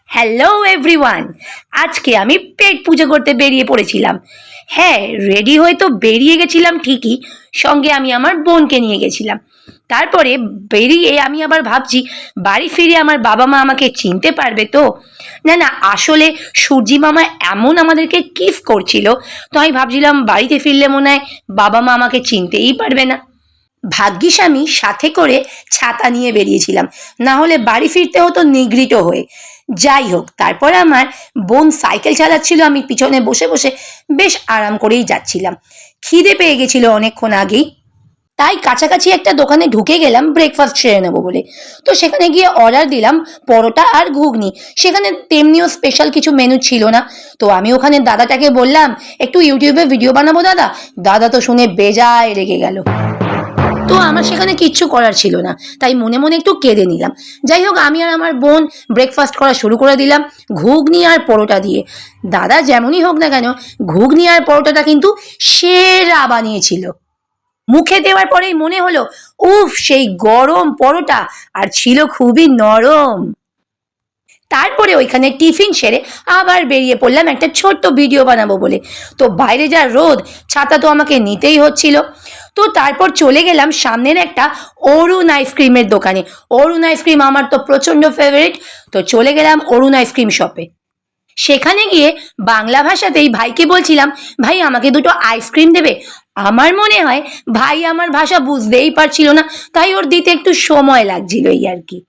Hello everyone, আজকে আমি পেট পুজো করতে বেরিয়ে পড়েছিলাম। হ্যাঁ, রেডি হয়ে তো বেরিয়ে গেছিলাম ঠিকই, সঙ্গে আমি আমার বোনকে নিয়ে গেছিলাম। তারপরে বেরিয়ে আমি আবার ভাবছি বাড়ি ফিরে আমার বাবা মা আমাকে চিনতে পারবে তো। না না, আসলে সূর্যি মামা এমন আমাদেরকে কিস করছিল, তো আমি ভাবছিলাম বাড়িতে ফিরলে মনে হয় বাবা মা আমাকে চিনতেই পারবে না। ভাগ্যিস আমি সাথে করে ছাতা নিয়ে বেরিয়েছিলাম, না হলে বাড়ি ফিরতে হতো নিগৃহীত হয়ে। যাই হোক, তারপর আমার বোন সাইকেল চালাচ্ছিল, আমি পিছনে বসে বসে বেশ আরাম করেই যাচ্ছিলাম। খিদে পেয়ে গেছিল অনেকক্ষণ আগেই, তাই কাছাকাছি একটা দোকানে ঢুকে গেলাম ব্রেকফাস্ট সেরে নেবো বলে। তো সেখানে গিয়ে অর্ডার দিলাম পরোটা আর ঘুগনি। সেখানে তেমনিও স্পেশাল কিছু মেনু ছিল না। তো আমি ওখানে দাদাটাকে বললাম, একটু ইউটিউবে ভিডিও বানাবো দাদা। দাদা তো শুনে বেজায় রেগে গেল। তো আমার সেখানে কিচ্ছু করার ছিল না, তাই মনে মনে একটু কেঁদে নিলাম। যাই হোক, আমি আর আমার বোন ব্রেকফাস্ট করা শুরু করে দিলাম ঘুগনি আর পরোটা দিয়ে। দাদা যেমনই হোক না কেন, ঘুগনি আর পরোটাটা কিন্তু সেরা বানিয়েছিল। মুখে দেওয়ার পরেই মনে হলো, উফ, সেই গরম পরোটা আর ছিল খুবই নরম। তারপরে ওইখানে টিফিন সেরে আবার বেরিয়ে পড়লাম একটা ছোট্ট ভিডিও বানাবো বলে। তো বাইরে যা রোদ, ছাতা তো আমাকে নিতেই হচ্ছিল। তো তারপর চলে গেলাম সামনের একটা অরুণ আইসক্রিমের দোকানে। অরুণ আইসক্রিম আমার তো প্রচণ্ড ফেভারিট। তো চলে গেলাম অরুণ আইসক্রিম শপে। সেখানে গিয়ে বাংলা ভাষাতেই ভাইকে বলছিলাম, ভাই আমাকে দুটো আইসক্রিম দেবে। আমার মনে হয় ভাই আমার ভাষা বুঝতেই পারছিল না, তাই ওর দিতে একটু সময় লাগছিল এই আর কি।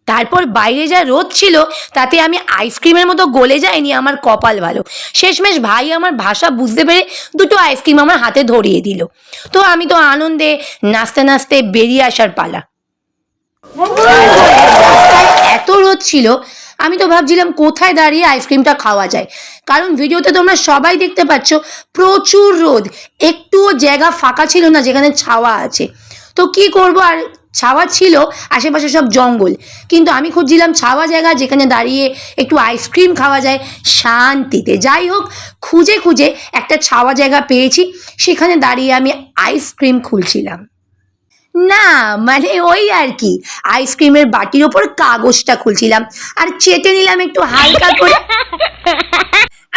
তারপর বাইরে যা রোদ ছিল, তাতে আমি আইসক্রিমের মতো গলে যায়নি, আমার কপাল ভালো। শেষমেশ ভাই আমার ভাষা বুঝতে পেরে দুটো আইসক্রিম আমার হাতে ধরিয়ে দিল। তো আমি তো আনন্দে নাচতে নাচতে বেরিয়ে আসার পালা। রাস্তায় এত রোদ ছিল, আমি তো ভাবছিলাম কোথায় দাঁড়িয়ে আইসক্রিমটা খাওয়া যায়, কারণ ভিডিওতে তোমরা সবাই দেখতে পাচ্ছ প্রচুর রোদ, একটুও জায়গা ফাঁকা ছিল না যেখানে ছাওয়া আছে। তো কি করব, আর ছাওয়া ছিল, আশেপাশে সব জঙ্গল, কিন্তু আমি খুঁজছিলাম ছাওয়া জায়গা যেখানে দাঁড়িয়ে একটু আইসক্রিম খাওয়া যায় শান্তিতে। যাই হোক, খুঁজে খুঁজে একটা ছাওয়া জায়গা পেয়েছি, সেখানে দাঁড়িয়ে আমি আইসক্রিম খুলছিলাম। না, মানে ওই আর কি, আইসক্রিমের বাটির ওপর কাগজটা খুলছিলাম আর চেটে নিলাম একটু হালকা করে।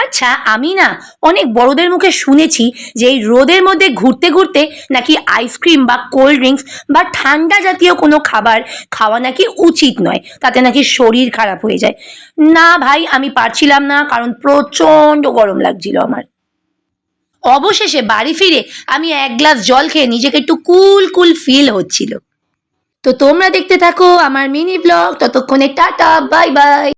আচ্ছা, আমি না অনেক বড়দের মুখে শুনেছি যে এই রোদের মধ্যে ঘুরতে ঘুরতে নাকি আইসক্রিম বা কোল্ড ড্রিঙ্কস বা ঠান্ডা জাতীয় কোনো খাবার খাওয়া নাকি উচিত নয়, তাতে নাকি শরীর খারাপ হয়ে যায়। না ভাই, আমি পারছিলাম না, কারণ প্রচণ্ড গরম লাগছিল আমার। অবশেষে বাড়ি ফিরে আমি এক গ্লাস জল খেয়ে নিজেকে একটু কুল কুল ফিল হচ্ছিল। তো তোমরা দেখতে থাকো আমার মিনি ব্লগ, ততক্ষণে টাটা, বাই বাই।